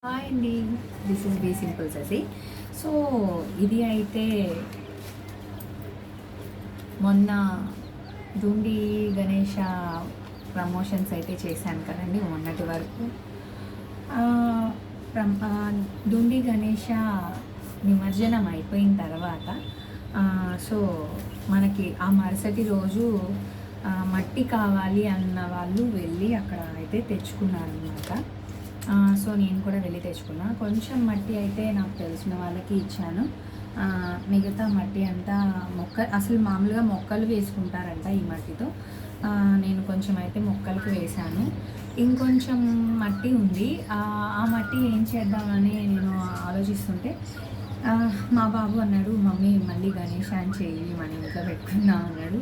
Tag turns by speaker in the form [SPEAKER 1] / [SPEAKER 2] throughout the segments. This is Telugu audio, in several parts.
[SPEAKER 1] హాయ్ అండి. This is be simple Sashi. So ఇది అయితే మొన్న దుండి గణేష ప్రమోషన్స్ అయితే చేశాను కదండి మొన్నటి వరకు. ఆ, దుండి గణేష నిమజ్జనం అయిపోయిన తర్వాత సో మనకి ఆ మరుసటి రోజు మట్టి కావాలి అన్న వాళ్ళు వెళ్ళి అక్కడ అయితే తెచ్చుకున్నారనమాట. సో నేను కూడా వెళ్ళి తెచ్చుకున్నా. కొంచెం మట్టి అయితే నాకు తెలిసిన వాళ్ళకి ఇచ్చాను. మిగతా మట్టి అంతా అసలు మామూలుగా మొక్కలు వేసుకుంటారంట ఈ మట్టితో. నేను కొంచెం అయితే మొక్కలకి వేశాను. ఇంకొంచెం మట్టి ఉంది. ఆ మట్టి ఏం చేద్దామని నేను ఆలోచిస్తుంటే మా బాబు అన్నాడు, మమ్మీ మళ్ళీ గణేశాన్ని చెయ్యి, మన ఇంట్లో పెట్టుకుందాం అన్నాడు.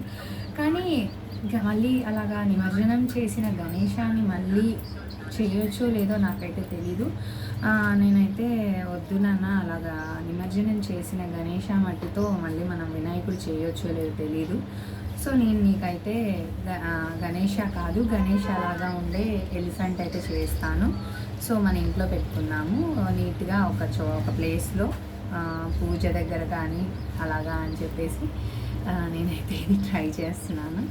[SPEAKER 1] కానీ మళ్ళీ అలాగా నిమజ్జనం చేసిన గణేశాన్ని మళ్ళీ చేయొచ్చో లేదో నాకైతే తెలీదు. నేనైతే వద్దు నాన్న, అలాగా నిమజ్జనం చేసిన గణేష మట్టితో మళ్ళీ మనం వినాయకుడు చేయొచ్చో లేదో తెలీదు. సో నేను నీకైతే గణేష కాదు, గణేష లాగా ఉండే ఎలిఫెంట్ అయితే చేస్తాను. సో మన ఇంట్లో పెట్టుకున్నాము నీట్గా ఒక ప్లేస్లో పూజ దగ్గర కానీ అలాగా అని చెప్పేసి నేనైతే ఇది ట్రై చేస్తున్నాను.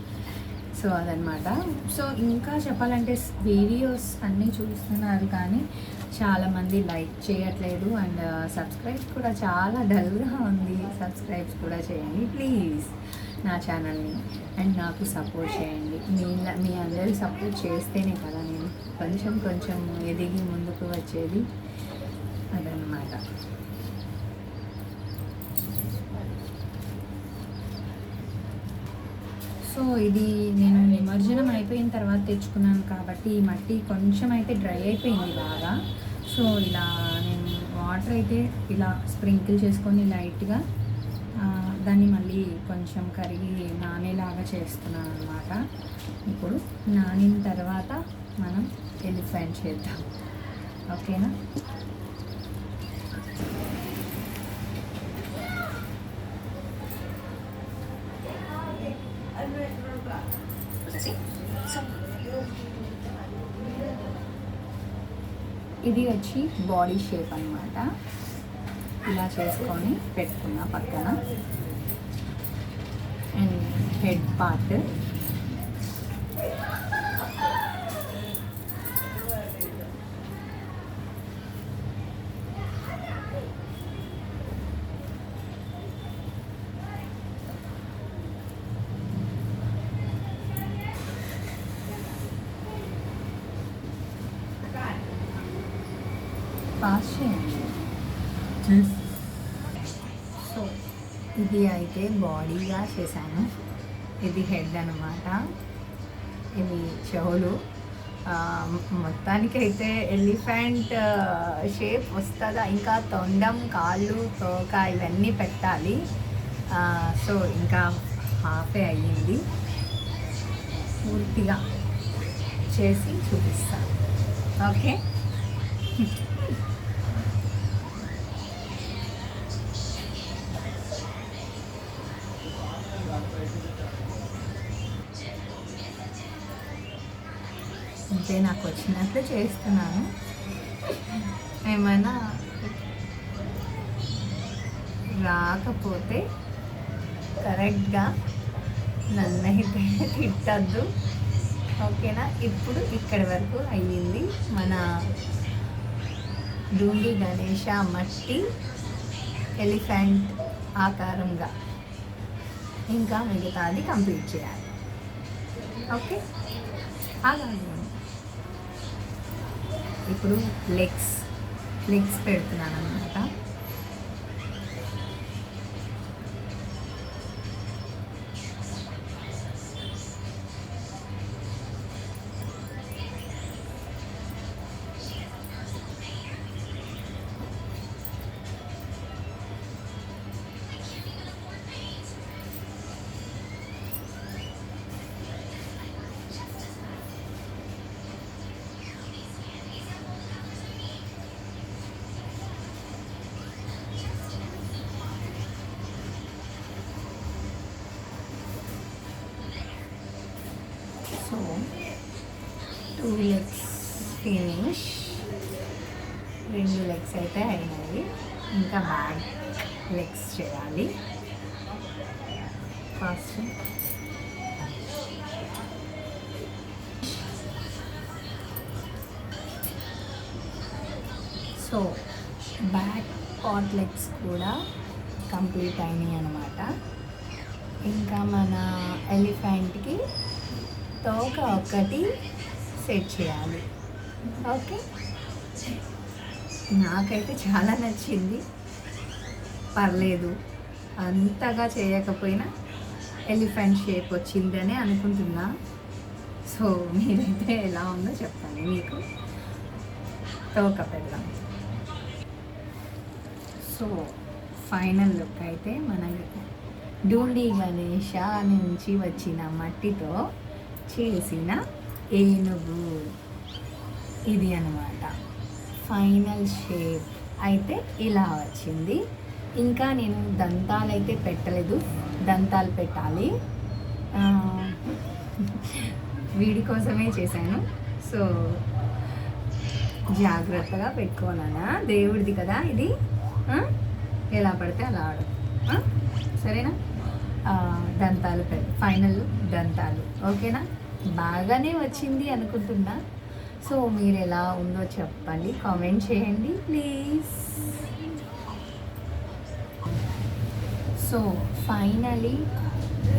[SPEAKER 1] సో అదనమాట. సో ఇంకా చెప్పాలంటే వీడియోస్ అన్నీ చూస్తున్నారు కానీ చాలామంది లైక్ చేయట్లేదు అండ్ సబ్స్క్రైబ్ కూడా చాలా డల్గా ఉంది. సబ్స్క్రైబ్స్ కూడా చేయండి ప్లీజ్ నా ఛానల్ని, అండ్ నాకు సపోర్ట్ చేయండి. మీ అందరూ సపోర్ట్ చేస్తేనే కదా నేను కొంచెం ఎదిగి ముందుకు వచ్చేది. అదనమాట. సో ఇది నేను నిమజ్జనం అయిపోయిన తర్వాత తెచ్చుకున్నాను కాబట్టి ఈ మట్టి కొంచెం అయితే డ్రై అయిపోయింది బాగా. సో ఇలా నేను వాటర్ అయితే ఇలా స్ప్రింకిల్ చేసుకొని లైట్గా దాన్ని మళ్ళీ కొంచెం కరిగి నానేలాగా చేస్తున్నాను అనమాట. ఇప్పుడు నానిన తర్వాత మనం ఎలిఫెంట్ చేద్దాం, ఓకేనా? ఇది వచ్చి బాడీ షేప్ అన్నమాట. ఇలా చేసుకొని పెట్టుకున్నా పక్కన. అండ్ హెడ్ పార్ట్ పాస్ చేయండి. సో ఇది అయితే బాడీగా చేశాను. ఇది హెడ్ అనమాట, ఇవి చెవులు. మొత్తానికైతే ఎలిఫెంట్ షేప్ వస్తుందా, ఇంకా తొండం, కాళ్ళు, తోక ఇవన్నీ పెట్టాలి. సో ఇంకా హాఫే అయ్యింది. పూర్తిగా చేసి చూపిస్తాను, ఓకే? అంటే నాకు వచ్చినట్లు చేస్తున్నాను. ఏమైనా రాకపోతే కరెక్ట్గా నన్నైతే తిట్టద్దు, ఓకేనా? ఇప్పుడు ఇక్కడి వరకు అయ్యింది మన దుండి గణేష మట్టి ఎలిఫెంట్ ఆకారంగా. ఇంకా మిగతాది కంప్లీట్ చేయాలి, ఓకే? అలాగే ఇప్పుడు లెగ్స్ పెడుతున్నాను అన్నమాట. 2 లెగ్స్ అయితే అయినాయి, ఇంకా బ్యాక్ లెగ్స్ చేయాలి first. So back part legs కూడా కంప్లీట్ అయినాయి అన్నమాట. ఇంకా మన ఎలిఫెంట్కి తోక ఒకటి సెట్ చేయాలి. ఓకే, నాకైతే చాలా నచ్చింది, పర్లేదు, అంతగా చేయకపోయినా ఎలిఫెంట్ షేప్ వచ్చిందని అనుకుంటున్నా. సో మీరైతే ఎలా ఉందో చెప్పండి. మీకు తోక పెడదాం. సో ఫైనల్ లుక్ అయితే మన డూండి గణేష నుంచి వచ్చిన మట్టితో చేసిన ఏనుగు ఇది అన్నమాట. ఫైనల్ షేప్ అయితే ఇలా వచ్చింది. ఇంకా నేను దంతాలు అయితే పెట్టలేదు, దంతాలు పెట్టాలి, వీడి కోసమే చేశాను. సో జాగ్రత్తగా పెట్టుకోనా, దేవుడిది కదా ఇది, ఎలా పడితే అలా ఆడు, సరేనా? దంతాలు ఫైనల్ దంతాలు ఓకేనా? బాగానే వచ్చింది అనుకుంటున్నా. సో మీరు ఎలా ఉందో చెప్పండి, కామెంట్ చేయండి ప్లీజ్. సో ఫైనలీ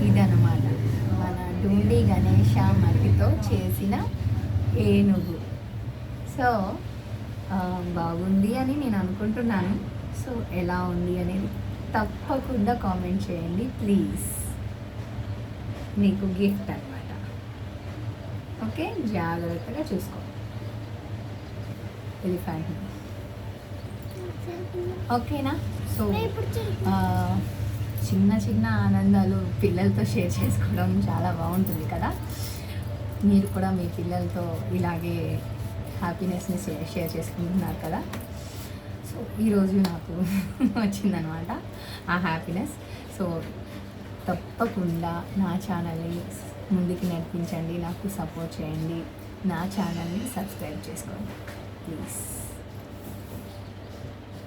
[SPEAKER 1] ఇదన్నమాట మన డూండి గణేష మట్టితో చేసిన ఏనుగు. సో బాగుంది అని నేను అనుకుంటున్నాను. సో ఎలా ఉంది అనేది తప్పకుండా కామెంట్ చేయండి ప్లీజ్. మీకు గిఫ్ట్ అన్నమాట. ఓకే, జాగ్రత్తగా చూసుకో ఎలిఫెంట్. ఓకేనా? సో చిన్న చిన్న ఆనందాలు పిల్లలతో షేర్ చేసుకోవడం చాలా బాగుంటుంది కదా. మీరు కూడా మీ పిల్లలతో ఇలాగే హ్యాపీనెస్ని షేర్ చేసుకుంటున్నారు కదా. సో ఈరోజు నాకు వచ్చిందనమాట ఆ హ్యాపీనెస్. సో తప్పకుండా నా ఛానల్ని ముందుకు నడిపించండి, నాకు సపోర్ట్ చేయండి, నా ఛానల్ని సబ్స్క్రైబ్ చేసుకోండి ప్లీజ్.